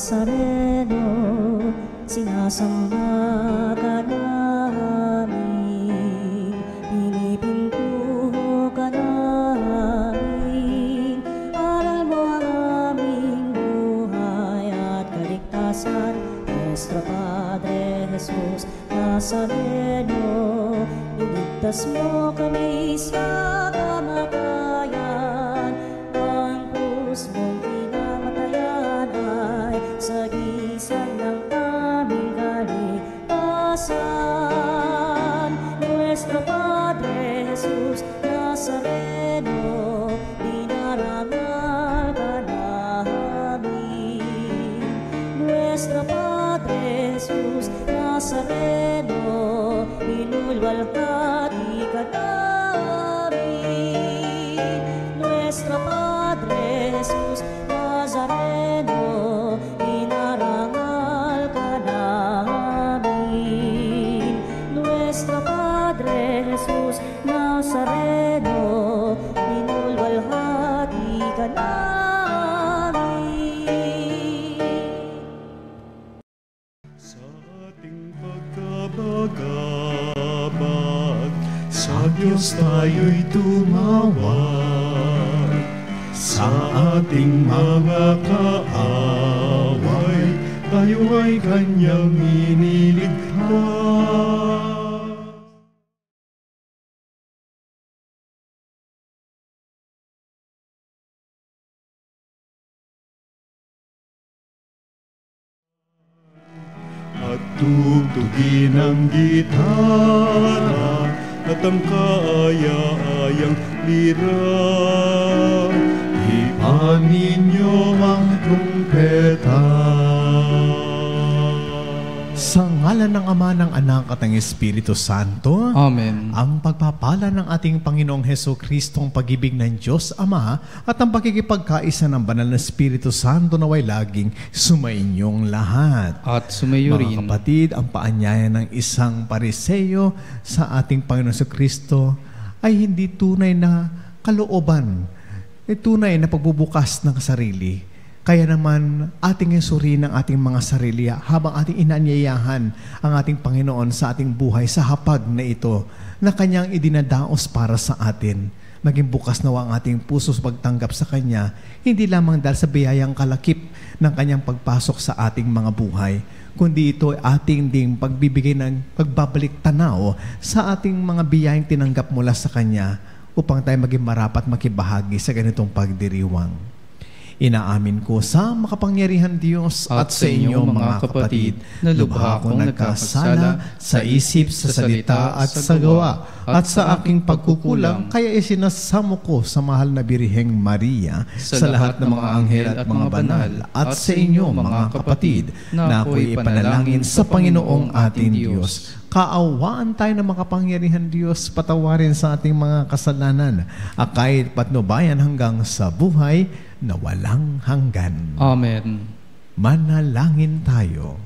Nazareno, sinasamba ka namin, pinipintuho ka namin, aral mo ang aming buhay at kaligtasan. Nuestro Padre Jesus Nazareno, iligtas mo kami sa kamatayan, ang krus mong pinamatayan ay sagisag ng aming kaligtasan. Nuestro Padre Jesus Nazareno, dinarangal ka namin. Nuestro Padre Jesus Nazareno, inulwalhati ka namin. Nuestro Padre Jesus Nazareno, inarangal ka namin. Nuestro Padre Jesus Nazareno, inulwalhati ka namin. Sa ating pagkabagabag, sa Diyos tayo'y tumawag. Sa ating mga kaaway, tayo ay Kanyang iniligtas. At tugtugin ang gitara at ang kaaya-ayang lira. Ipan ninyo ang trumpeta. Sa ngalan ng Ama, ng Anak at ng Espiritu Santo. Amen. Ang pagpapala ng ating Panginoong Hesus-Kristo, ang pag-ibig ng Diyos Ama at ang pakikipagkaisa ng Banal na Espiritu Santo naway laging sumainyong lahat. At sumayo rin. Mga kapatid, ang paanyaya ng isang pariseyo sa ating Panginoong Hesus-Kristo ay hindi tunay na kalooban, ay tunay na pagbubukas ng sarili. Kaya naman ating suriin ang ating mga sarili habang ating inaanyayahan ang ating Panginoon sa ating buhay sa hapag na ito na Kanyang idinadaos para sa atin. Maging bukas nawa ang ating puso sa pagtanggap sa Kanya, hindi lamang dahil sa biyayang kalakip ng Kanyang pagpasok sa ating mga buhay, kundi ito ay ating ding pagbibigay ng pagbabalik tanaw sa ating mga biyayang tinanggap mula sa Kanya upang tayo maging marapat makibahagi sa ganitong pagdiriwang. Inaamin ko sa makapangyarihan Diyos at sa inyo mga kapatid na lubha akong nagkasala sa isip, sa salita at sa gawa at sa aking pagkukulang, kaya isinasamo ko sa mahal na Birheng Maria, sa lahat ng mga anghel at mga banal, at sa inyo mga kapatid na ako'y ipanalangin sa Panginoong ating Diyos. Kaawaan tayo ng makapangyarihan Diyos, patawarin sa ating mga kasalanan, kahit patnubayan hanggang sa buhay na walang hanggan. Amen. Manalangin tayo.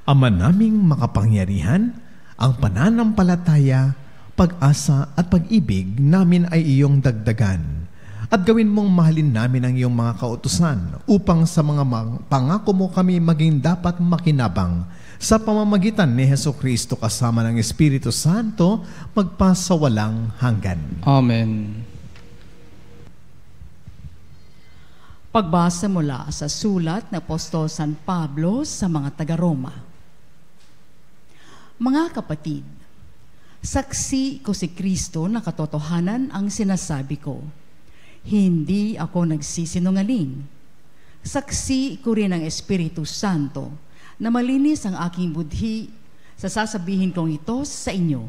Ama naming makapangyarihan, ang pananampalataya, pag-asa at pag-ibig namin ay iyong dagdagan. At gawin mong mahalin namin ang iyong mga kautusan upang sa mga pangako mo kami maging dapat makinabang sa pamamagitan ni Jesucristo kasama ng Espiritu Santo magpasawalang hanggan. Amen. Pagbasa mula sa sulat ng Apostol San Pablo sa mga taga-Roma. Mga kapatid, saksi ko si Kristo na katotohanan ang sinasabi ko. Hindi ako nagsisinungaling. Saksi ko rin ang Espiritu Santo na malinis ang aking budhi sa sasabihin kong ito sa inyo.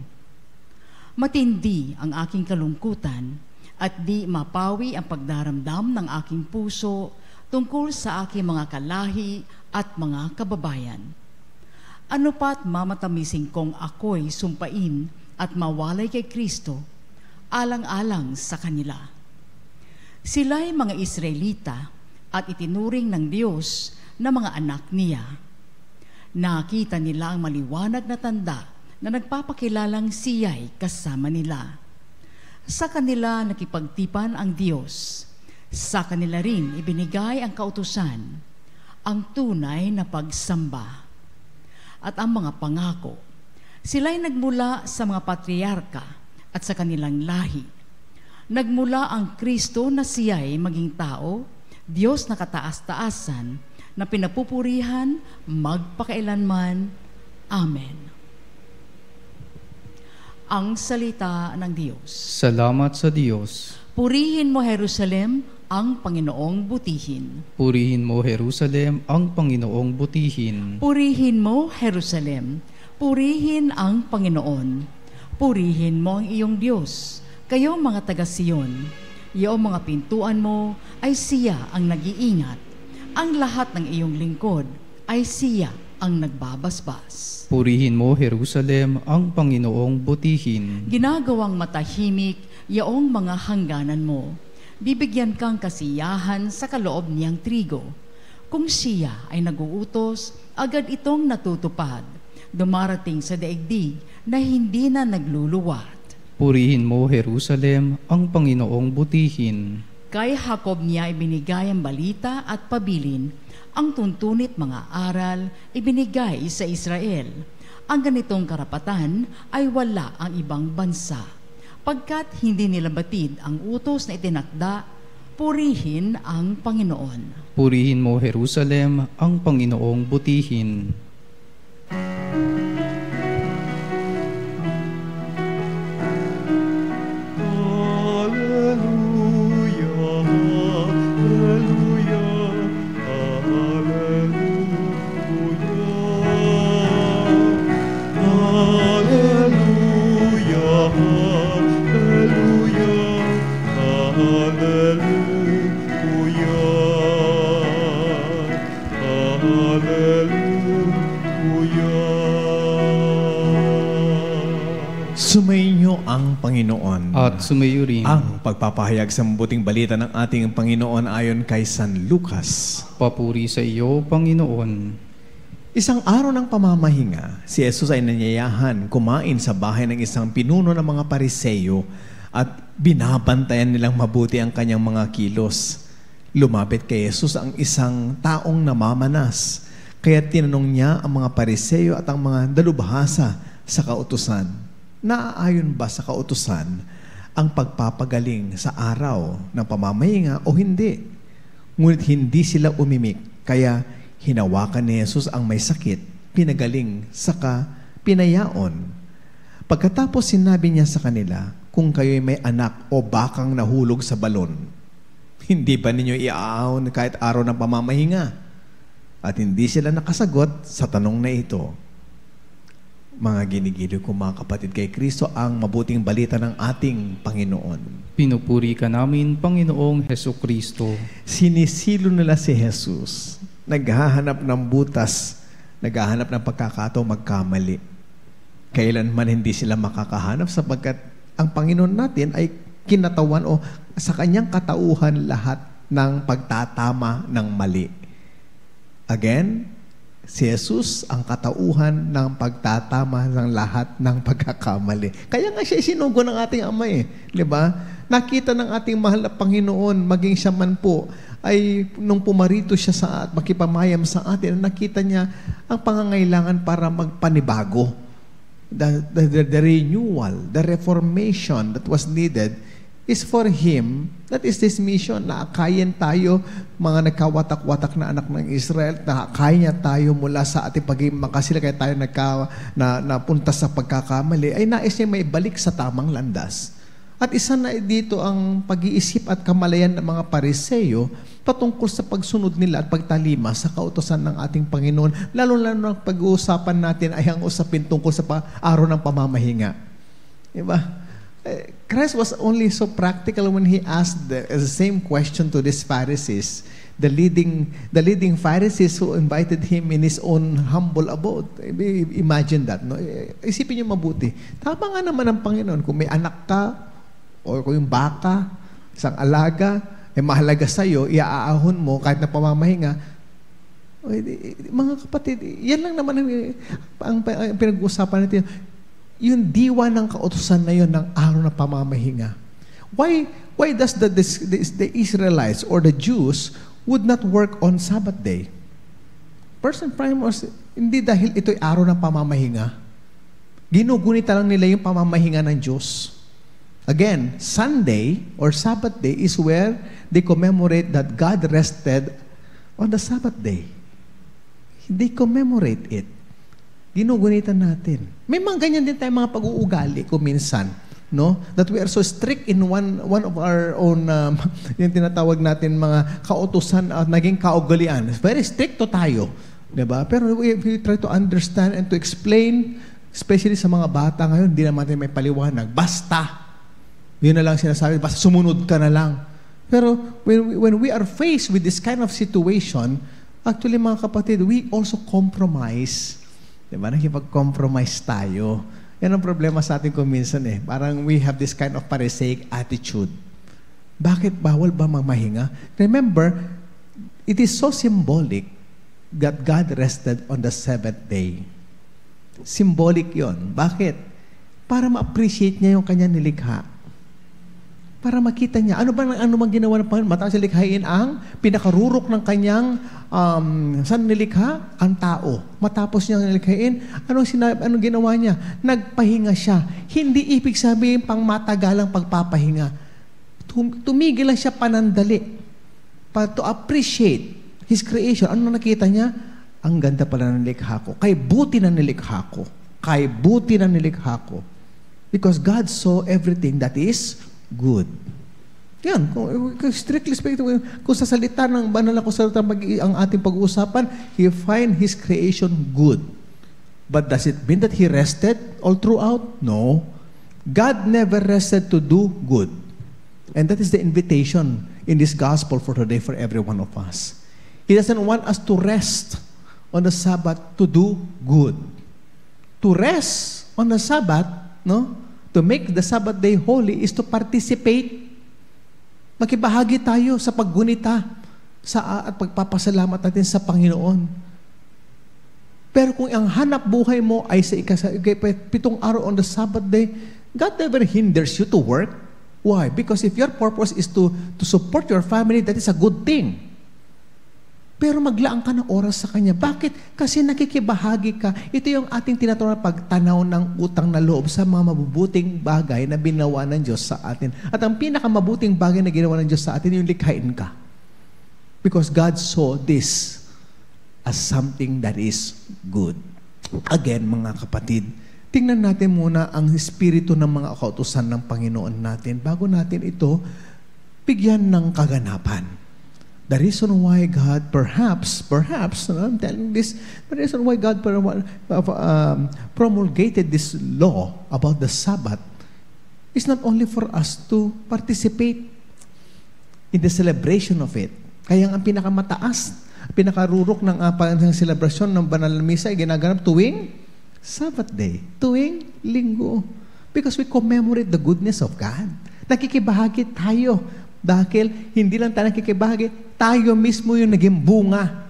Matindi ang aking kalungkutan at di mapawi ang pagdaramdam ng aking puso tungkol sa aking mga kalahi at mga kababayan. Ano pa't mamatamising kong ako'y sumpain at mawalay kay Kristo, alang-alang sa kanila. Sila'y mga Israelita at itinuring ng Diyos na mga anak niya. Nakita nila ang maliwanag na tanda na nagpapakilalang siya'y kasama nila. Sa kanila nakipagtipan ang Diyos. Sa kanila rin ibinigay ang kautusan, ang tunay na pagsamba at ang mga pangako. Sila'y nagmula sa mga patriarka at sa kanilang lahi. Nagmula ang Kristo na siya'y maging tao, Diyos na kataas-taasan, na pinapupurihan magpakailanman. Amen. Ang salita ng Diyos. Salamat sa Diyos. Purihin mo, Jerusalem, ang Panginoong butihin. Purihin mo, Jerusalem, ang Panginoong butihin. Purihin mo, Jerusalem. Purihin ang Panginoon. Purihin mo ang iyong Diyos. Kayo mga taga-Siyon, iyong mga pintuan mo ay siya ang nag-iingat. Ang lahat ng iyong lingkod ay siya ang nagbabasbas. Purihin mo, Jerusalem, ang Panginoong butihin. Ginagawang matahimik iyong mga hangganan mo. Bibigyan kang kasiyahan sa kaloob niyang trigo. Kung siya ay naguutos, agad itong natutupad. Dumarating sa daigdig na hindi na nagluluwat. Purihin mo, Jerusalem, ang Panginoong butihin. Kay Jacob niya ibinigay ang balita at pabilin. Ang tuntunit mga aral ibinigay sa Israel. Ang ganitong karapatan ay wala ang ibang bansa. Pagkat hindi nila batid ang utos na itinakda, purihin ang Panginoon. Purihin mo, Jerusalem, ang Panginoong butihin. Sumainyo ang Panginoon. At sumayo rin. Ang pagpapahayag sa mabuting balita ng ating Panginoon ayon kay San Lucas. Papuri sa iyo, Panginoon. Isang araw ng pamamahinga, si Jesus ay nanyayahan kumain sa bahay ng isang pinuno ng mga Pariseyo at binabantayan nilang mabuti ang kanyang mga kilos. Lumapit kay Jesus ang isang taong namamanas, kaya tinanong niya ang mga Pariseyo at ang mga dalubhasa sa kautusan. Naaayon ba sa kautusan ang pagpapagaling sa araw ng pamamahinga o hindi? Ngunit hindi sila umimik, kaya hinawakan ni Jesus ang may sakit, pinagaling, saka pinayaon. Pagkatapos sinabi niya sa kanila, kung kayo'y may anak o bakang nahulog sa balon, hindi ba ninyo iaahon kahit araw ng pamamahinga? At hindi sila nakasagot sa tanong na ito. Mga ginigiliw ko mga kapatid, kay Kristo ang mabuting balita ng ating Panginoon. Pinupuri ka namin, Panginoong Hesukristo. Sinisilo nila si Jesus. Naghahanap ng butas, naghahanap ng pagkakataon magkamali. Kailanman hindi sila makakahanap sapagkat ang Panginoon natin ay kinatawan o sa kanyang katauhan lahat ng pagtatama ng mali. Again, si Jesus ang katauhan ng pagtatama ng lahat ng pagkakamali. Kaya nga siya isinugo ng ating Ama eh. Diba? Nakita ng ating mahal na Panginoon, maging siya man po, ay nung pumarito siya sa at makipamayam sa atin, nakita niya ang pangangailangan para magpanibago. The renewal, the reformation that was needed is for Him. That is this mission. Naakayin tayo, mga nagkawatak-watak na anak ng Israel, naakayin niya tayo mula sa ating pagiging makasila, kaya tayo napunta sa pagkakamali, ay nais niya may balik sa tamang landas. At isa na dito ang pag-iisip at kamalayan ng mga Pariseyo patungkol sa pagsunod nila at pagtalima sa kautusan ng ating Panginoon. Lalo-lalo na pag-uusapan natin ay ang usapin tungkol sa araw ng pamamahinga. Diba? Christ was only so practical when He asked the same question to these Pharisees, the leading Pharisees who invited Him in His own humble abode. Imagine that. No? Isipin niyo mabuti. Tama nga naman ang Panginoon. Kung may anak ka, o kung yung baka, isang alaga, mahalaga sa'yo, iaahon mo kahit na pamamahinga. Mga kapatid, yan lang naman ang pinag-uusapan natin. Yung diwa ng kautusan na yun ng araw na pamamahinga. why does the Israelites or the Jews would not work on Sabbath day? First and foremost, hindi dahil ito'y araw ng pamamahinga. Ginugunita lang nila yung pamamahinga ng Diyos. Again, Sunday or Sabbath day is where they commemorate that God rested on the Sabbath day. They commemorate it. Ginugunitan natin. May mga ganyan din tayong mga pag-uugali kung minsan, no? That we are so strict in one of our own, yung tinatawag natin mga kautusan at naging kaugalian. Very stricto tayo. Diba? Pero we try to understand and to explain, especially sa mga bata ngayon, hindi naman tayo may paliwanag. Basta. Yun na lang sinasabi, basta sumunod ka na lang. Pero when we are faced with this kind of situation, actually mga kapatid, we also compromise. Diba? Nakipag-compromise tayo. Yan ang problema sa atin kung minsan eh. Parang we have this kind of Pharisaic attitude. Bakit bawal ba mamahinga? Remember, it is so symbolic that God rested on the seventh day. Symbolic yon. Bakit? Para ma-appreciate niya yung kanyang nilikha. Para makita niya, ano bang ginawa ng Panginoon? Matapos nilikhain ang pinakarurok ng kanyang saan nilikha? Ang tao. Matapos niyang nilikhain, anong ginawa niya? Nagpahinga siya. Hindi ibig sabihin pang matagalang pagpapahinga. Tumigil lang siya panandali. To appreciate His creation. Ano nakita niya? Ang ganda pala ng nilikha ko. Kay buti na nilikha ko. Kay buti na nilikha ko. Because God saw everything that is good. Yan. Kung strictly speaking, kung sa salita ng banal na salita ang ating pag-uusapan, He find His creation good. But does it mean that He rested all throughout? No. God never rested to do good. And that is the invitation in this gospel for today for every one of us. He doesn't want us to rest on the Sabbath to do good. To rest on the Sabbath, no? To make the Sabbath day holy is to participate. Makibahagi tayo sa paggunita at pagpapasalamat natin sa Panginoon. Pero kung ang hanap buhay mo ay sa 7 araw on the Sabbath day, God never hinders you to work. Why? Because if your purpose is to support your family, that is a good thing. Pero maglaan ka ng oras sa Kanya. Bakit? Kasi nakikibahagi ka. Ito yung ating tinatawag na pagtanaw ng utang na loob sa mga mabubuting bagay na binawa ng Diyos sa atin. At ang pinakamabuting bagay na ginawa ng Diyos sa atin, yung likhain ka. Because God saw this as something that is good. Again, mga kapatid, tingnan natin muna ang espiritu ng mga kautusan ng Panginoon natin bago natin ito bigyan ng kaganapan. The reason why God perhaps, I'm telling this, the reason why God promulgated this law about the Sabbath is not only for us to participate in the celebration of it. Kaya ang pinakamataas, pinakarurok ng celebration ng banal na misa ay ginaganap tuwing Sabbath day, tuwing linggo. Because we commemorate the goodness of God. Nakikibahagi tayo. Dahil hindi lang tayo nakikibahagi, tayo mismo yung naging bunga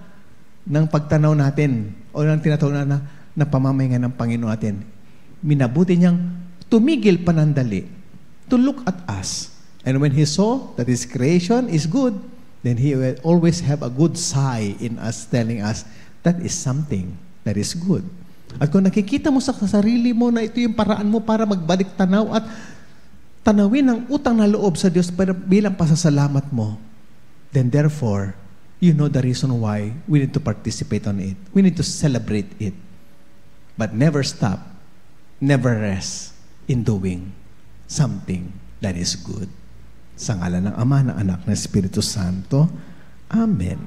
ng pagtanaw natin o ng tinatawag na pamamahinga ng Panginoon natin. Minabuti niyang tumigil panandali to look at us. And when He saw that His creation is good, then He will always have a good sigh in us telling us that is something that is good. At kung nakikita mo sa sarili mo na ito yung paraan mo para magbalik tanaw at tanawin ang utang na loob sa Diyos bilang pasasalamat mo, then therefore, you know the reason why we need to participate on it. We need to celebrate it. But never stop, never rest in doing something that is good. Sa ngalan ng Ama, ng Anak, ng Espiritu Santo. Amen.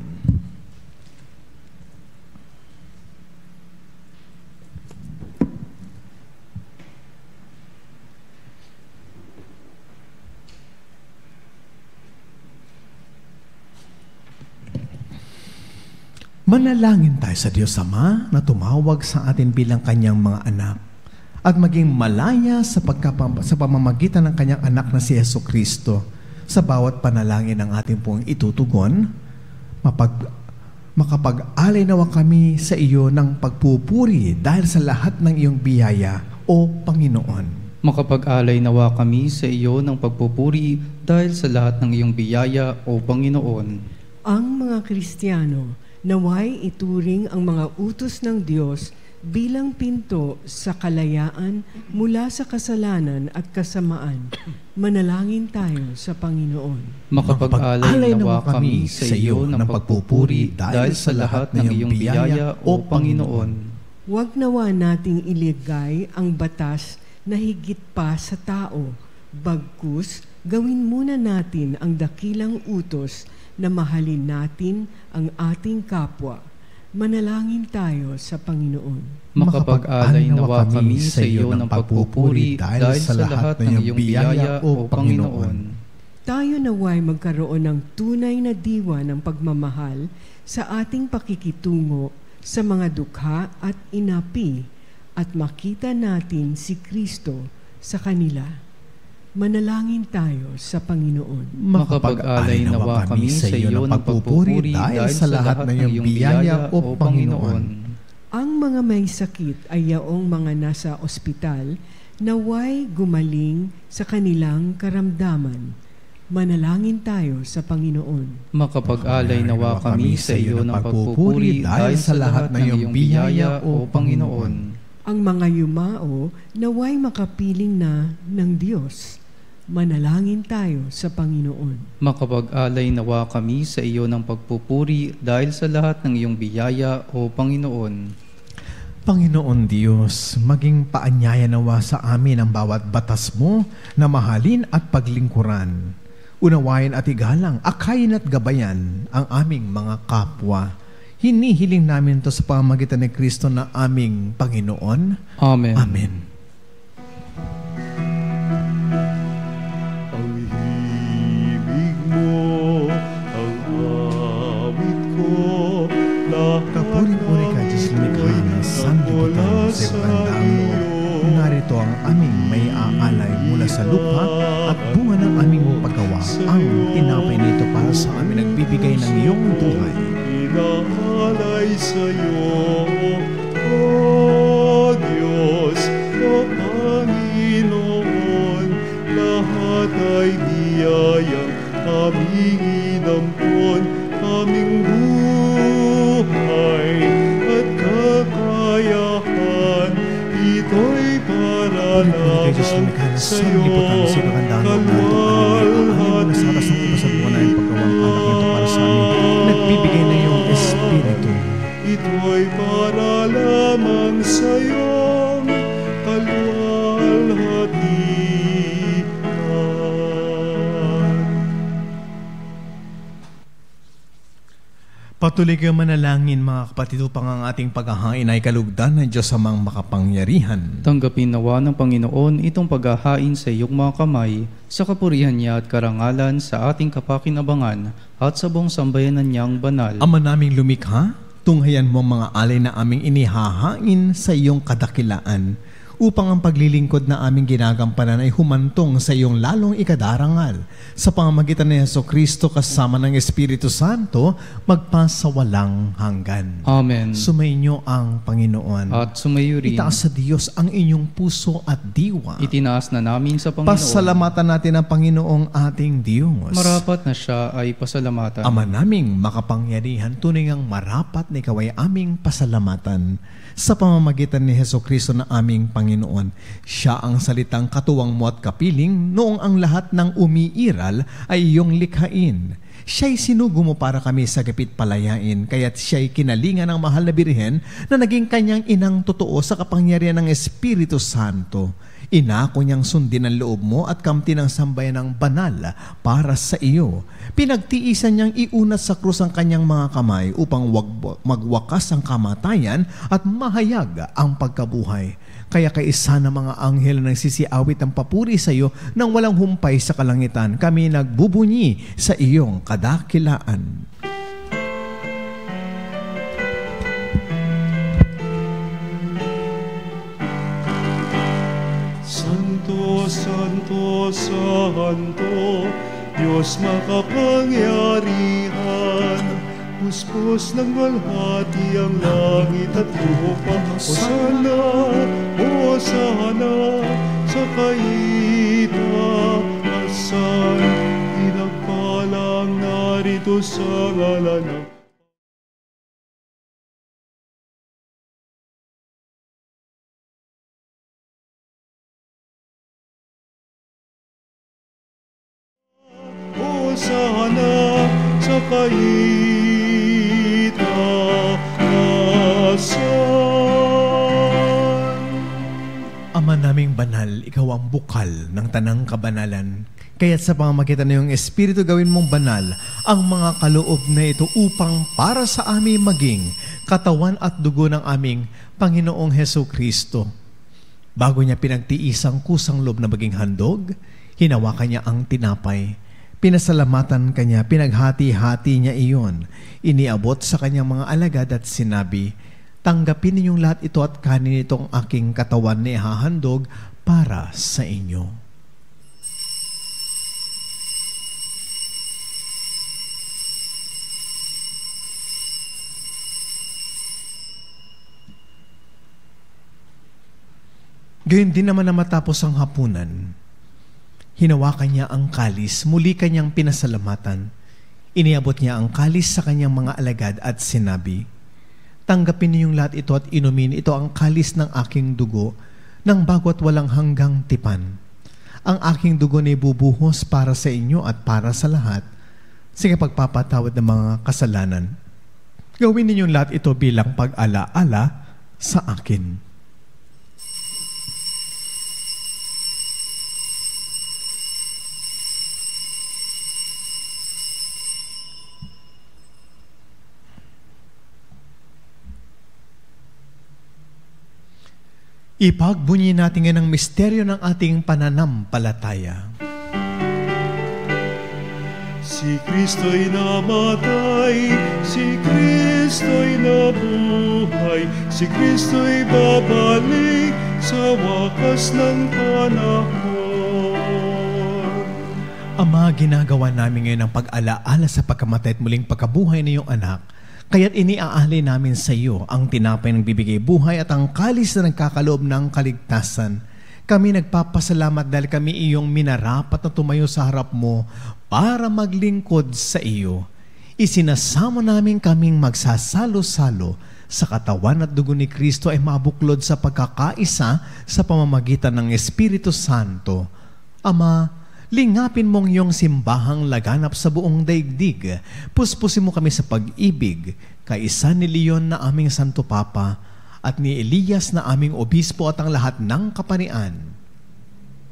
Manalangin tayo sa Diyos Ama na tumawag sa atin bilang Kanyang mga anak at maging malaya sa pamamagitan ng Kanyang anak na si Jesucristo sa bawat panalangin ng ating pong itutugon. Makapag-alay nawa kami sa iyo ng pagpupuri dahil sa lahat ng iyong biyaya, O Panginoon. Makapag-alay nawa kami sa iyo ng pagpupuri dahil sa lahat ng iyong biyaya, O Panginoon. Ang mga Kristiyano naway ituring ang mga utos ng Diyos bilang pinto sa kalayaan mula sa kasalanan at kasamaan. Manalangin tayo sa Panginoon. Makapag-alay nawa kami sa iyo ng pagpupuri dahil sa lahat ng iyong biyaya, O Panginoon. Huwag nawa nating iligay ang batas na higit pa sa tao. Bagkus, gawin muna natin ang dakilang utos na mahalin natin ang ating kapwa. Manalangin tayo sa Panginoon. Makapag-alay nawa kami sa iyo ng pagpupuri dahil sa lahat ng iyong biyaya, O Panginoon. Tayo naway magkaroon ng tunay na diwa ng pagmamahal sa ating pakikitungo sa mga dukha at inapi at makita natin si Kristo sa kanila. Manalangin tayo sa Panginoon. Makapag-alay nawa kami sa iyo ng pagpupuri dahil sa lahat ng iyong biyaya, O Panginoon. Ang mga may sakit ay yaong mga nasa ospital naway gumaling sa kanilang karamdaman. Manalangin tayo sa Panginoon. Makapag-alay nawa kami sa iyo ng pagpupuri dahil sa lahat ng iyong biyaya, O Panginoon. Ang mga yumao naway makapiling na ng Diyos. Manalangin tayo sa Panginoon. Makapag-alay nawa kami sa iyo ng pagpupuri dahil sa lahat ng iyong biyaya, O Panginoon. Panginoon Diyos, maging paanyaya nawa sa amin ang bawat batas mo na mahalin at paglingkuran. Unawain at igalang, akayin at gabayan ang aming mga kapwa. Hinihiling namin ito sa pamamagitan ni Kristo na aming Panginoon. Amen. Amen. Ang himig mo, ang awit ko, lahat Kapuri-puri ka, Diyos lumikha ng sanlibutan sa ibang loob. Narito ang aming may aalay mula sa lupa at bunga ng aming paggawa. Ang tinapay nito para sa amin nagbibigay ng iyong buhay. inaalay sa'yo, O Diyos, O Panginoon, lahat ay biyayang aming inampon, aming buhay at kakayahan, ito'y para lamang sa'yo, Nagbibigay na iyong Espiritu. ito'y para lamang sa'yo, kaluwalhatian. Patuloy kayo manalangin mga kapatid upang ang ating paghahain ay kalugdan ng Diyos amang makapangyarihan. Tanggapin nawa ng Panginoon itong paghahain sa iyong mga kamay, sa kapurihan niya at karangalan sa ating kapakinabangan at sa buong sambayanan niyang banal. Ama naming lumikha, tunghayan mo ang mga alay na aming inihahain sa iyong kadakilaan, upang ang paglilingkod na aming ginagampanan ay humantong sa iyong lalong ikadarangal. Sa pamamagitan ni Jesucristo kasama ng Espiritu Santo, magpasawalang hanggan. Amen. Sumainyo ang Panginoon. At sumayo rin. Itaas sa Diyos ang inyong puso at diwa. Itinaas na namin sa Panginoon. Pasalamatan natin ang Panginoong ating Diyos. Marapat na siya ay pasalamatan. Ama naming makapangyarihan, tunay ngang marapat na ikaw ay aming pasalamatan. Sa pamamagitan ni Jesucristo na aming Panginoon, siya ang salitang katuwang mo at kapiling noong ang lahat ng umiiral ay iyong likhain. Siya'y sinugo mo para kami sa gipit palayain, kaya't siya'y kinalingan ng mahal na Birhen na naging kanyang inang totoo sa kapangyarihan ng Espiritu Santo. Inako niyang sundin ang loob mo at kamtin ang sambayan ng banal para sa iyo. Pinagtiisan niyang iunat sa krus ang kanyang mga kamay upang magwakas ang kamatayan at mahayag ang pagkabuhay. Kaya kaisa ng mga anghel na nagsisiawit ang papuri sa iyo nang walang humpay sa kalangitan, kami nagbubunyi sa iyong kadakilaan. Santo, Santo, Santo, Diyos makapangyarihan, puspos ng walhati ang langit at lupa. Hosana, Hosana, sa kaitaasan. Espiritu sa ngalan ng Hosana sa kaitaasan. Ama naming banal, ikaw ang bukal ng tanang kabanalan. Kaya't sa pamamagitan ng iyong Espiritu gawin mong banal ang mga kaloob na ito upang para sa amin maging katawan at dugo ng aming Panginoong Heso Kristo. Bago niya pinagtiisang kusang loob na maging handog, hinawakan niya ang tinapay. Pinasalamatan kanya, pinaghati-hati niya iyon. Iniabot sa kanyang mga alagad at sinabi, "Tanggapin ninyong lahat ito at kanin itong aking katawan na ihahandog para sa inyo." Gayun din naman na matapos ang hapunan, hinawakan niya ang kalis, muli kanyang pinasalamatan. Iniabot niya ang kalis sa kanyang mga alagad at sinabi, "Tanggapin niyong lahat ito at inumin, ito ang kalis ng aking dugo, ng bago at walang hanggang tipan. Ang aking dugo na ibubuhos para sa inyo at para sa lahat, sa pagpapatawad ng mga kasalanan. Gawin ninyong lahat ito bilang pag-ala-ala sa akin." Ipagbunyi natin ngayon ang misteryo ng ating pananampalataya. Si Kristo'y namatay, si Kristo'y nabuhay, si Kristo'y babalik sa wakas ng panahon. Ama, ginagawa namin ngayon ang pag-alaala sa pagkamatay at muling pagkabuhay ng iyong anak. Kaya't iniaalay namin sa iyo ang tinapay ng bibigay buhay at ang kalis na nagkakaloob ng kaligtasan. Kami nagpapasalamat dahil kami iyong minarapat na tumayo sa harap mo para maglingkod sa iyo. Isinasama namin kaming magsasalo-salo sa katawan at dugo ni Kristo ay mabuklod sa pagkakaisa sa pamamagitan ng Espiritu Santo. Ama, lingapin mong iyong simbahang laganap sa buong daigdig. Puspusin mo kami sa pag-ibig, kaisa ni Leon na aming Santo Papa at ni Elias na aming Obispo at ang lahat ng kaparian.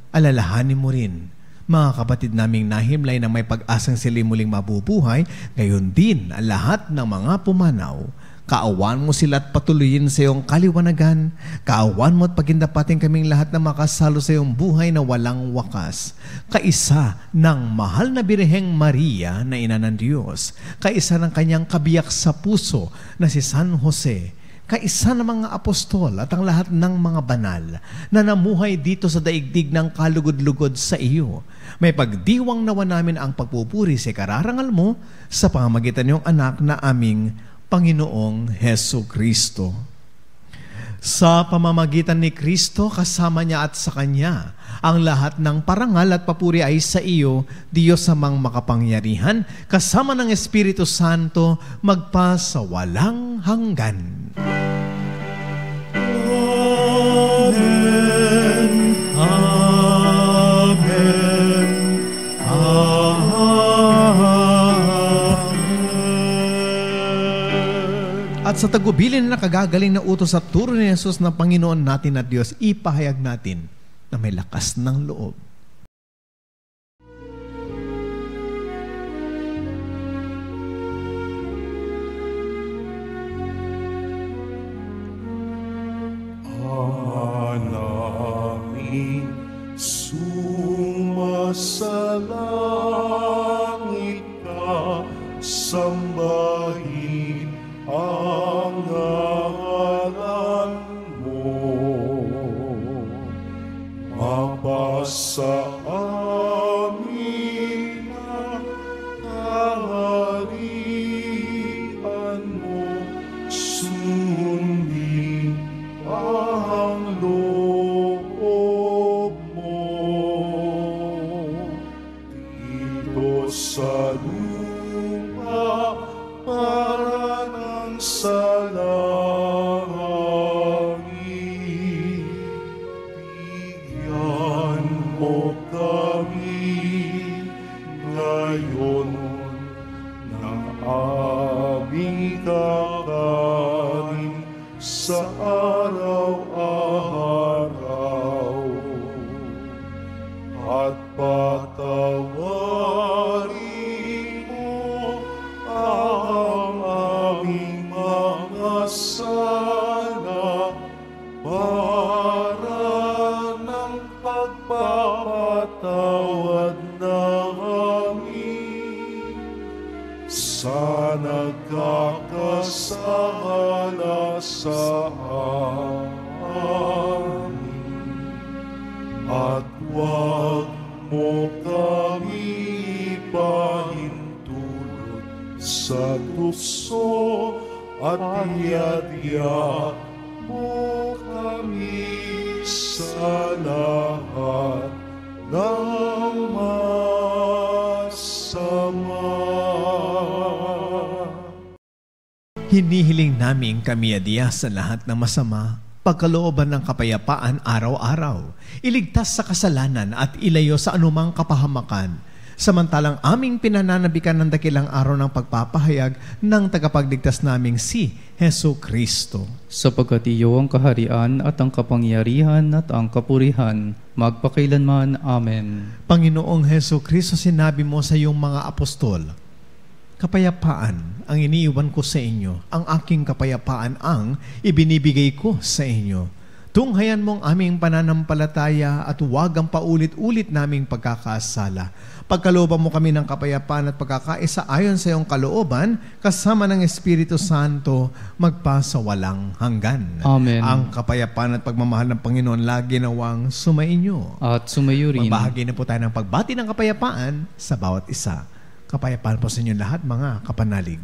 Alalahanin mo rin, mga kapatid naming nahimlay na may pag-asang sila muling mabubuhay, gayon din ang lahat ng mga pumanaw. Kaawan mo sila at patuloyin sa iyong kaliwanagan. Kaawan mo at pagindapatin kaming lahat na makasalo sa iyong buhay na walang wakas. Kaisa ng mahal na Birheng Maria na ina ng Diyos. Kaisa ng kanyang kabiyak sa puso na si San Jose. Kaisa ng mga apostol at ang lahat ng mga banal na namuhay dito sa daigdig ng kalugod-lugod sa iyo. May pagdiwang nawa namin ang pagpupuri sa kararangal mo sa pamamagitan ng iyong anak na aming Panginoong Heso Kristo. Sa pamamagitan ni Kristo, kasama niya at sa Kanya, ang lahat ng parangal at papuri ay sa iyo, Diyos amang makapangyarihan, kasama ng Espiritu Santo, magpa sa walang hanggan. Amen. Amen. At sa tagubilin na nakagagaling na utos at turo ni Jesus na Panginoon natin at Diyos, ipahayag natin na may lakas ng loob. Ama namin sumasalangit ka, sambahin ang ngalan mo. Mapasa sa langit. Bigyan mo kami ngayon ng aming kakanin sa araw-araw, at patawarin mo ang aming mga sala para ng pagpapatawad namin sa nagkakasala sa amin. At huwag mo kami ipahintulot sa tukso, at iadya mo kami sa lahat ng masama. Hinihiling namin kami adya sa lahat ng masama, pagkalooban ng kapayapaan araw-araw, iligtas sa kasalanan at ilayo sa anumang kapahamakan, samantalang aming pinananabikan ng dakilang araw ng pagpapahayag ng tagapagligtas naming si Hesu Kristo. Sapagkat iyo ang kaharian at ang kapangyarihan at ang kapurihan, magpakailanman. Amen. Panginoong Hesu Kristo, sinabi mo sa iyong mga apostol, kapayapaan ang iniiwan ko sa inyo, ang aking kapayapaan ang ibinibigay ko sa inyo. Tunghayan mo ang aming pananampalataya at huwag ang paulit-ulit naming pagkakasala. Pagkalooban mo kami ng kapayapaan at pagkakaisa ayon sa iyong kalooban, kasama ng Espiritu Santo, magpasawalang hanggan. Amen. Ang kapayapaan at pagmamahal ng Panginoon lagi nawang sumainyo. At sumayo rin. Magbahagi na po tayo ng pagbati ng kapayapaan sa bawat isa. Kapayapaan po sa inyo lahat, mga kapanalig.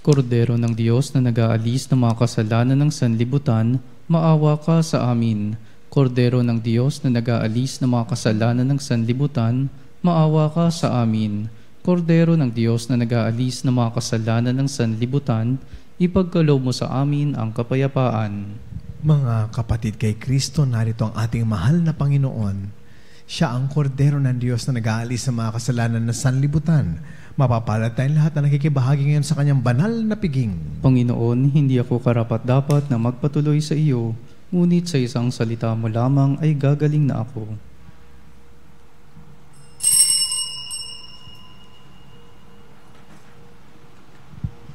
Kordero ng Diyos na nag-aalis ng mga kasalanan ng sanlibutan, maawa ka sa amin. Kordero ng Diyos na nag-aalis ng mga kasalanan ng sanlibutan, maawa ka sa amin. Kordero ng Diyos na nag-aalis ng mga kasalanan ng sanlibutan, ipagkaloob mo sa amin ang kapayapaan. Mga kapatid kay Kristo, narito ang ating mahal na Panginoon. Siya ang kordero ng Diyos na nag-aalis sa mga kasalanan ng sanlibutan. Mapapalad tayong lahat na nakikibahagi ngayon sa kanyang banal na piging. Panginoon, hindi ako karapat-dapat na magpatuloy sa iyo, ngunit sa isang salita mo lamang ay gagaling na ako.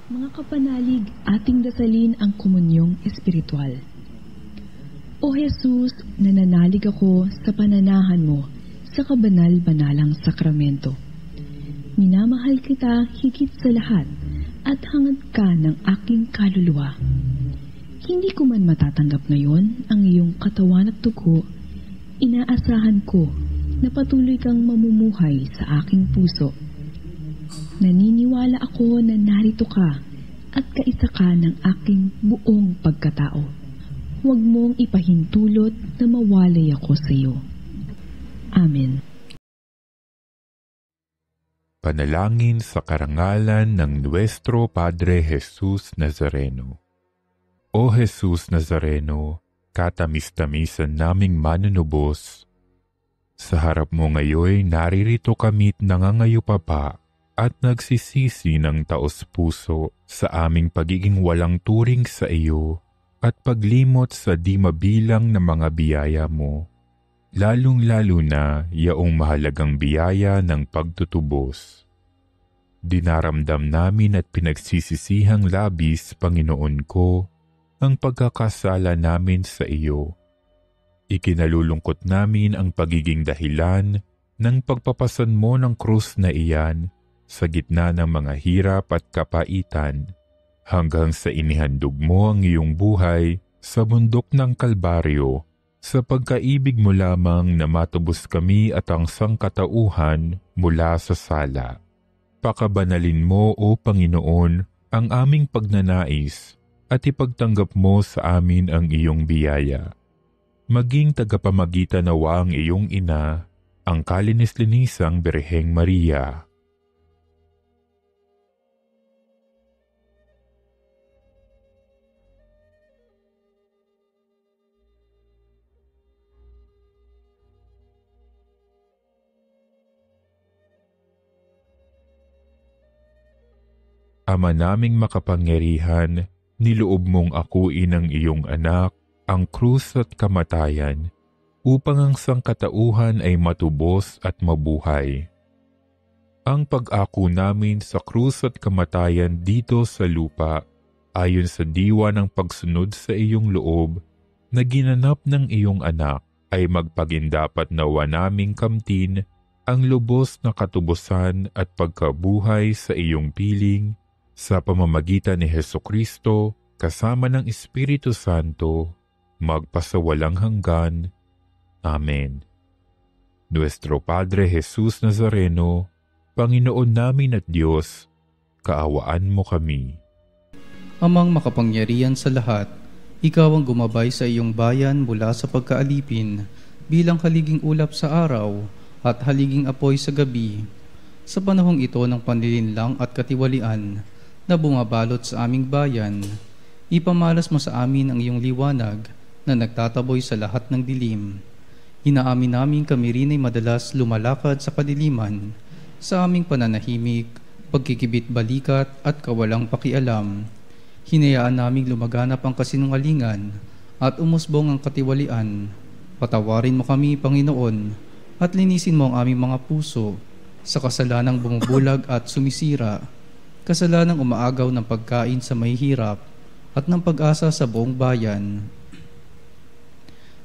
Mga kapanalig, ating dasalin ang komunyong espiritual. O Jesus, nananalig ako sa pananahan mo sa kabanal-banalang sakramento. Minamahal kita higit sa lahat at hangad ka ng aking kaluluwa. Hindi ko man matatanggap ngayon ang iyong katawan at dugo, inaasahan ko na patuloy kang mamumuhay sa aking puso. Naniniwala ako na narito ka at kaisa ka ng aking buong pagkatao. Huwag mong ipahintulot na mawalay ako sa iyo. Amen. Panalangin sa karangalan ng Nuestro Padre Jesus Nazareno. O Jesus Nazareno, katamis-tamisan naming manunubos, sa harap mo ngayon naririto kami't nangangayupapa at nagsisisi ng taos-puso sa aming pagiging walang turing sa iyo at paglimot sa di mabilang na mga biyaya mo, lalong-lalo na yaong mahalagang biyaya ng pagtutubos. Dinaramdam namin at pinagsisisihang labis, Panginoon ko, ang pagkakasala namin sa iyo. Ikinalulungkot namin ang pagiging dahilan ng pagpapasan mo ng krus na iyan sa gitna ng mga hirap at kapaitan, hanggang sa inihandog mo ang iyong buhay sa bundok ng Kalbaryo, sa pagkaibig mo lamang na matubos kami at ang sangkatauhan mula sa sala. Pakabanalin mo, O Panginoon, ang aming pagnanais at ipagtanggap mo sa amin ang iyong biyaya. Maging tagapamagitan nawa ang iyong ina, ang kalinis-linisang Birheng Maria. Ama naming makapangyarihan, niloob mong akuin ang iyong anak, ang krus at kamatayan, upang ang sangkatauhan ay matubos at mabuhay. Ang pag-ako namin sa krus at kamatayan dito sa lupa, ayon sa diwa ng pagsunod sa iyong loob, na ginanap ng iyong anak, ay magpagindapat nawa naming kamtin ang lubos na katubusan at pagkabuhay sa iyong piling, sa pamamagitan ni Hesukristo, kasama ng Espiritu Santo, magpasawalang hanggan. Amen. Nuestro Padre Jesus Nazareno, Panginoon namin at Diyos, kaawaan mo kami. Amang makapangyarihan sa lahat, ikaw ang gumabay sa iyong bayan mula sa pagkaalipin, bilang haliging ulap sa araw at haliging apoy sa gabi. Sa panahong ito ng panlilinlang at katiwalian na bumabalot sa aming bayan, ipamalas mo sa amin ang iyong liwanag na nagtataboy sa lahat ng dilim. Inaamin namin kami rin ay madalas lumalakad sa kadiliman, sa aming pananahimik, pagkikibit-balikat at kawalang pakialam. Hinayaan naming lumaganap ang kasinungalingan at umusbong ang katiwalian. Patawarin mo kami, Panginoon, at linisin mo ang aming mga puso sa kasalanang bumubulag at sumisira, kasalanang umaagaw ng pagkain sa mahihirap at ng pag-asa sa buong bayan.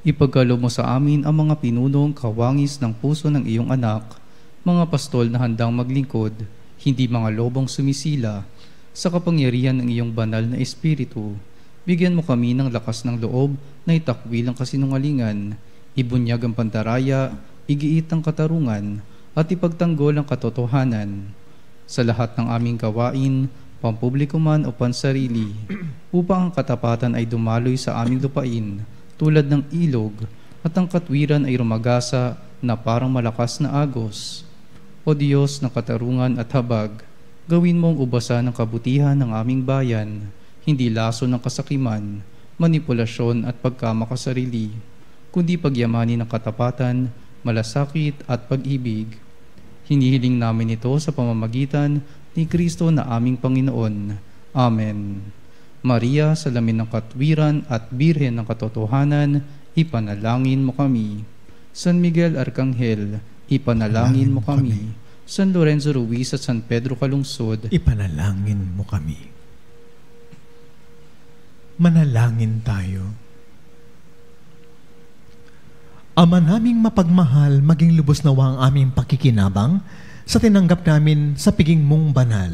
Ipagkaloob mo sa amin ang mga pinunong kawangis ng puso ng iyong anak, mga pastol na handang maglingkod, hindi mga lobong sumisila, sa kapangyarihan ng iyong banal na Espiritu. Bigyan mo kami ng lakas ng loob na itakwil ang kasinungalingan, ibunyag ang pandaraya, igiit ang katarungan, at ipagtanggol ang katotohanan. Sa lahat ng aming gawain, pampubliko man o pansarili, upang ang katapatan ay dumaloy sa aming lupain, tulad ng ilog, at ang katwiran ay rumagasa na parang malakas na agos. O Diyos ng katarungan at habag, gawin mong ubasan ng kabutihan ng aming bayan, hindi laso ng kasakiman, manipulasyon at pagkamakasarili, kundi pagyamanin ng katapatan, malasakit at pag-ibig. Hinihiling namin ito sa pamamagitan ni Kristo na aming Panginoon. Amen. Maria, salamin ng katwiran at birhen ng katotohanan, ipanalangin mo kami. San Miguel Arcangel, ipanalangin mo kami. San Lorenzo Ruiz at San Pedro Calungsod, ipanalangin mo kami. Manalangin tayo. Ama naming mapagmahal, maging lubos nawa ang aming pakikinabang sa tinanggap namin sa piging mong banal,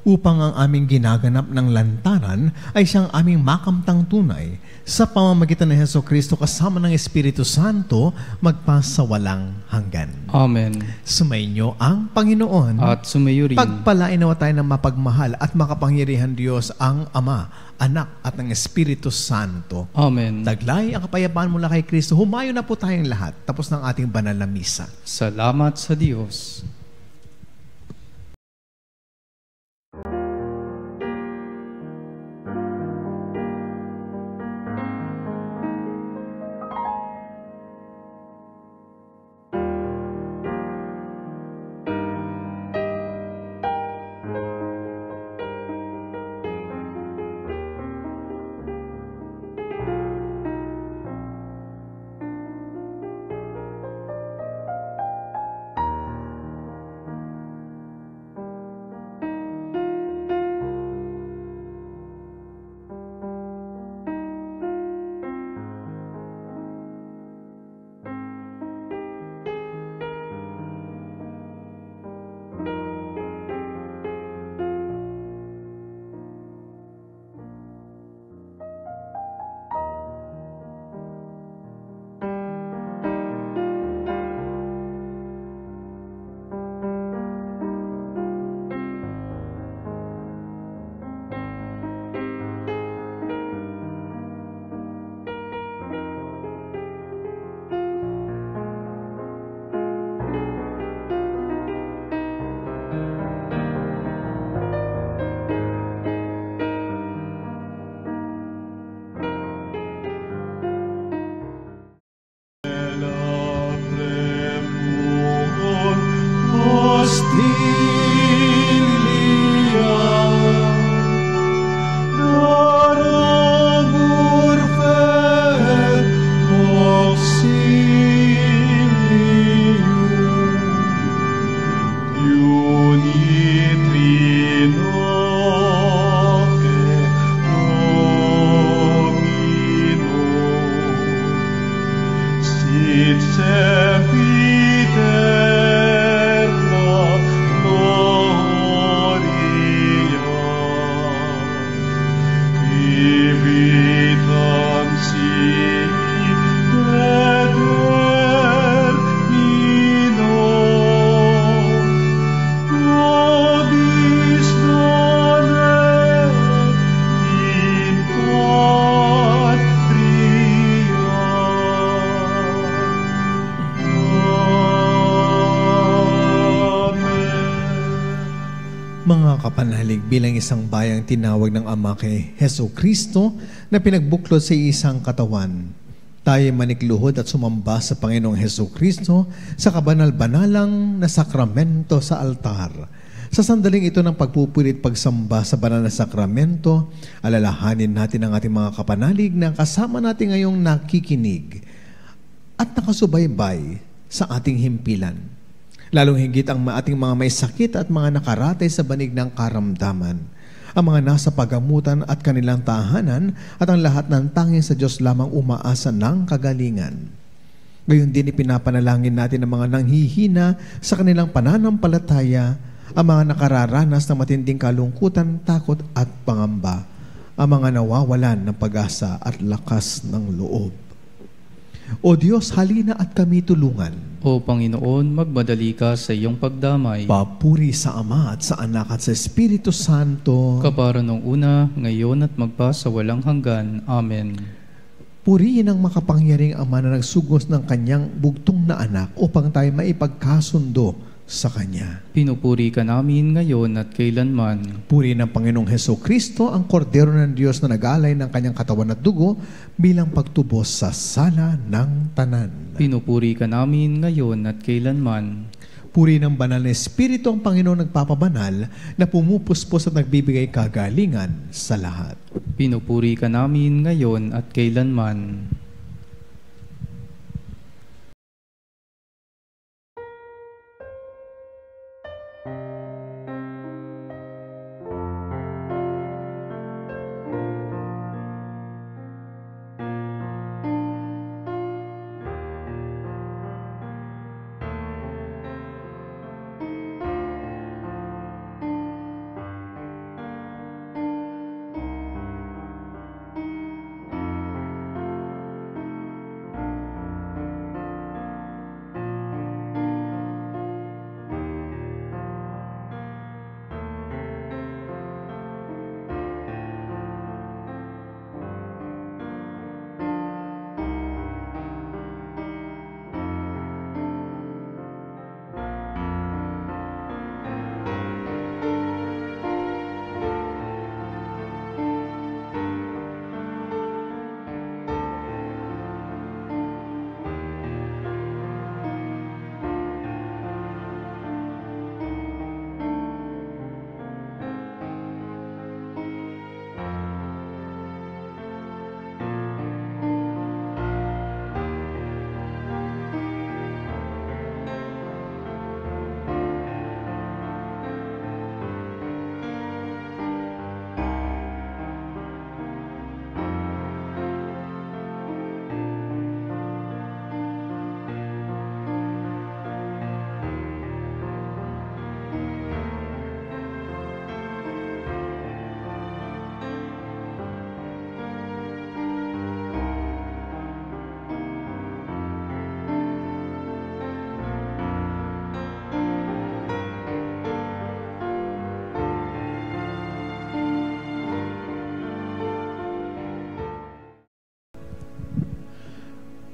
upang ang aming ginaganap ng lantaran ay siyang aming makamtang tunay sa pamamagitan ng Hesukristo kasama ng Espiritu Santo magpasawalang hanggan. Amen. Sumainyo ang Panginoon At sumayo rin. Pagpalain nawa tayo ng mapagmahal at makapangyarihan Diyos ang Ama, Anak at ng Espiritu Santo. Amen. Taglay ang kapayapaan mula kay Kristo. Humayo na po tayong lahat. Tapos ng ating banal na misa. Salamat sa Diyos. bilang isang bayang tinawag ng Ama kay Heso Kristo na pinagbuklod sa isang katawan. Tayo manikluhod at sumamba sa Panginoong Heso Kristo sa kabanal-banalang na sakramento sa altar. Sa sandaling ito ng pagpupulit pagsamba sa banal na sakramento, alalahanin natin ang ating mga kapanalig na kasama natin ngayong nakikinig at nakasubaybay sa ating himpilan. Lalong higit ang ating mga may sakit at mga nakaratay sa banig ng karamdaman, ang mga nasa pagamutan at kanilang tahanan at ang lahat ng tanging sa Diyos lamang umaasa ng kagalingan. Gayon din ipinapanalangin natin ang mga nanghihina sa kanilang pananampalataya, ang mga nakararanas ng matinding kalungkutan, takot at pangamba, ang mga nawawalan ng pag-asa at lakas ng loob. O Diyos, halina at kami tulungan. O Panginoon, magmadali ka sa iyong pagdamay. Papuri sa Ama at sa Anak at sa Espiritu Santo. Kapara nung una, ngayon at magpa sa walang hanggan. Amen. Purihin ang makapangyariang Ama na nagsugos ng kanyang bugtong na anak upang tayo maipagkasundo sa Kanya. Pinupuri ka namin ngayon at kailanman. Purihin ang Panginoong Heso Kristo, ang kordero ng Diyos na nag-alay ng kanyang katawan at dugo bilang pagtubos sa sala ng tanan. Pinupuri ka namin ngayon at kailanman. Purihin ang banal na Espiritu, ang Panginoong nagpapabanal na pumupuspos at nagbibigay kagalingan sa lahat. Pinupuri ka namin ngayon at kailanman.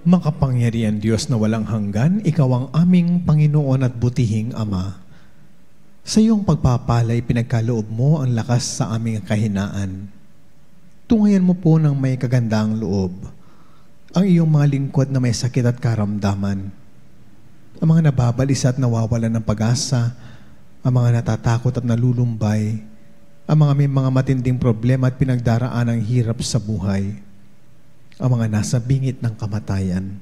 Makapangyarihan Diyos na walang hanggan, Ikaw ang aming Panginoon at butihing Ama. Sa iyong pagpapalay, pinagkaloob mo ang lakas sa aming kahinaan. Tungayan mo po ng may kagandaang loob ang iyong mga lingkod na may sakit at karamdaman, ang mga nababalisa at nawawalan ng pag-asa, ang mga natatakot at nalulumbay, ang mga may mga matinding problema at pinagdaraan ng hirap sa buhay, ang mga nasa bingit ng kamatayan.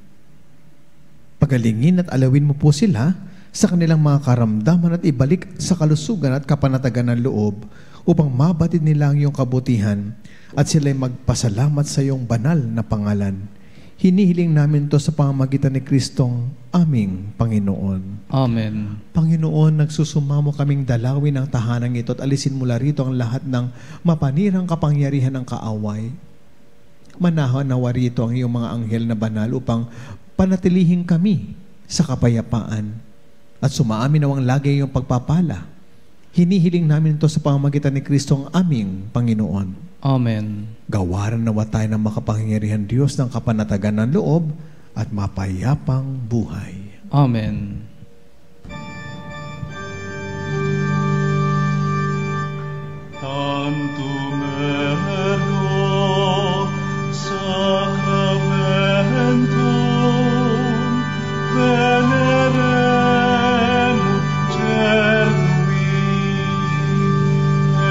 Pagalingin at alawin mo po sila sa kanilang mga karamdaman at ibalik sa kalusugan at kapanatagan ng loob upang mabatid nila ang iyong kabutihan at sila'y magpasalamat sa iyong banal na pangalan. Hinihiling namin to sa pamamagitan ni Kristong aming Panginoon. Amen. Panginoon, nagsusumamo kaming dalawin ang tahanang ito at alisin mula rito ang lahat ng mapanirang kapangyarihan ng kaaway. Manahaw nawa rito ang iyong mga anghel na banal upang panatilihin kami sa kapayapaan at sumaamin nawang lagi iyong pagpapala. Hinihiling namin ito sa pamamagitan ni Kristo ang aming Panginoon. Amen. Gawaran nawa tayo ng makapangyarihan Diyos ng kapanatagan ng loob at mapayapang buhay. Amen. Sanctum ergo sacramentum veneremur cernui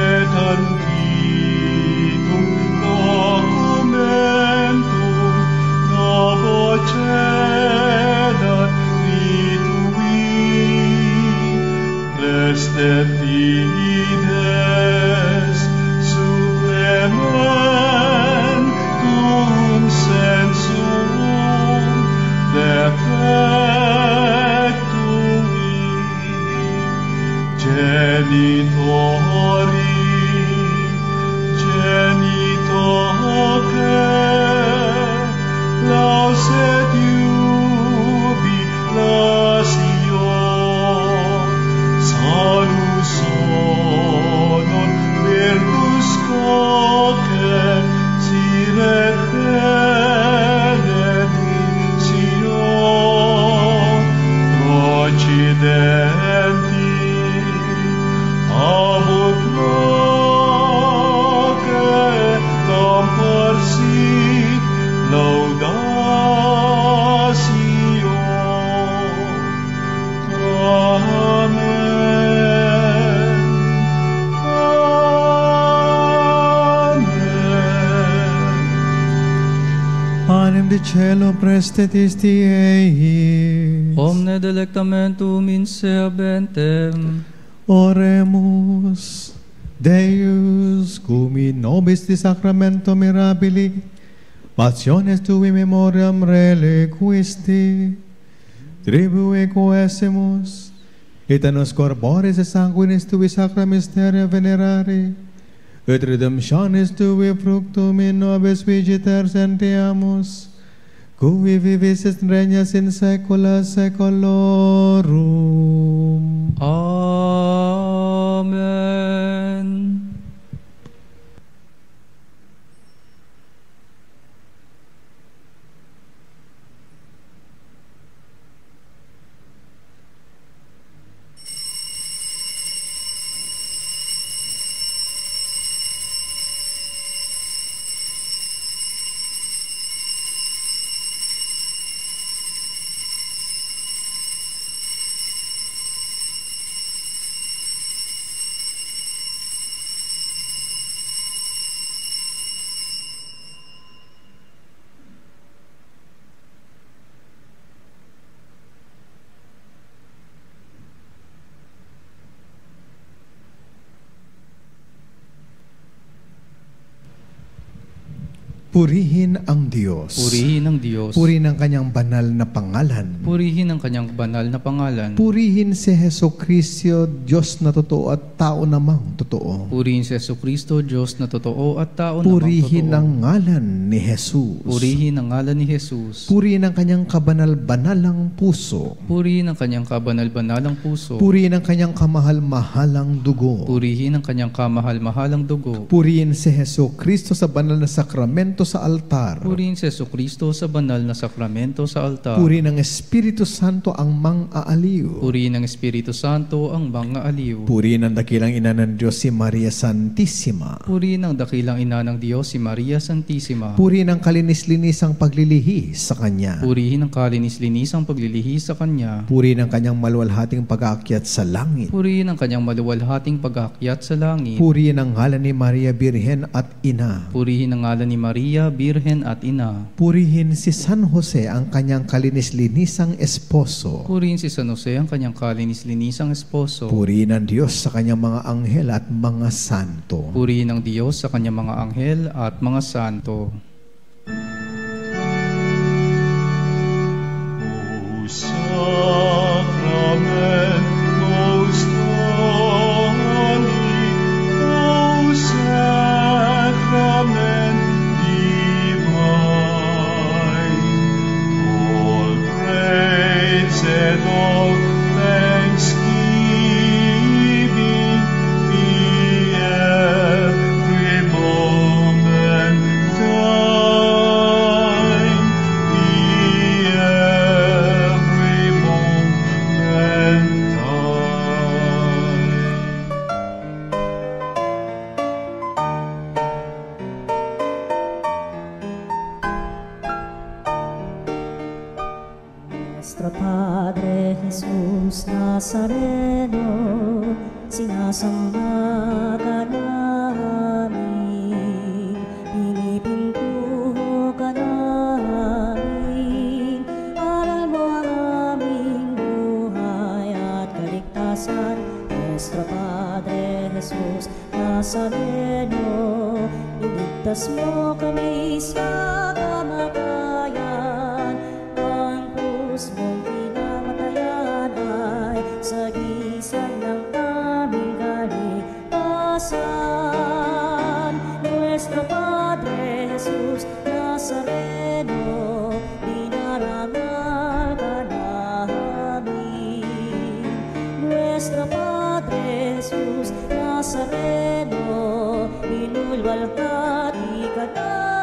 et antiquum documentum novo cedat ritui prestet fides supplementum sensum defectui genitori genitoque lauset jubilatio salus honor virtus coque siret benedictio procidenti amut proque comparsit laudatio. Amen. Amen. Panem de cielo prestet isti eis. Omne delectamentum inseabentem. Oremus. Deus, cum in nobis de sacramento mirabili, passiones tui memoriam reliquisti, tribue coesimus, et a nos corporis et sanguinis tui sacra mysteria venerari, et redemptionis tui fructum in nobis vigiter sentiamus, cui vivis et regnas in saecula saeculorum. Amen. Purihin ang Diyos. Purihin ang Diyos. Purihin ang kanyang banal na pangalan. Purihin ang kanyang banal na pangalan. Purihin si Jesucristo, Diyos na totoo at tao namang totoo. Purihin si Jesucristo, Diyos na totoo at tao namang totoo. Purihin ang ngalan ni Jesus. Purihin ang ngalan ni Jesus. Purihin ang kanyang kabanal-banalang puso. Purihin ang kanyang kabanal-banalang puso. Purihin ang kanyang kamahal-mahalang dugo. Purihin ang kanyang kamahal-mahalang dugo. Purihin si Jesucristo sa banal na sakramento sa altar. Purihin si Jesucristo sa banal na sakramento sa altar. Purihin ang Espiritu Santo ang mang-aaliw. Purihin ang Espiritu Santo ang mga aliw. Purihin ang dakilang ina ng Diyos si Maria Santissima. Purihin ang dakilang ina ng Diyos si Maria Santissima. Purihin ang kalinis-linisang paglilihi sa Kanya. Purihin ang kalinis-linisang paglilihi sa Kanya. Purihin ang kanyang maluwalhating pag-aakyat sa langit. Purihin ang kanyang maluwalhating pag-aakyat sa langit. Purihin ang ngalan ni Maria Birhen at Ina. Purihin ang ngalan ni Maria, Birhen at Ina. Purihin si San Jose ang kanyang kalinis-linisang esposo. Purihin si San Jose ang kanyang kalinis-linisang esposo. Purihin ang Diyos sa kanyang mga anghel at mga santo. Purihin ang Diyos sa kanyang mga anghel at mga santo. O Sacrament most holy, O Sacrament divine, all praise and all thanksgiving be every moment done Nuestro Padre Jesus Nazareno, sinasamba ka namin, pinipintuho ka namin, aral mo ang aming buhay at kaligtasan. Nuestro Padre Jesus Nazareno, iligtas mo kami sa kamatayan. Ang krus mong pinamatayan ay sagisag ng aming kaligtasan. Nuestro Padre Jesus Nazareno, dinarangal ka namin. Nuestro Padre Jesus Nazareno, inulwalhati ka namin.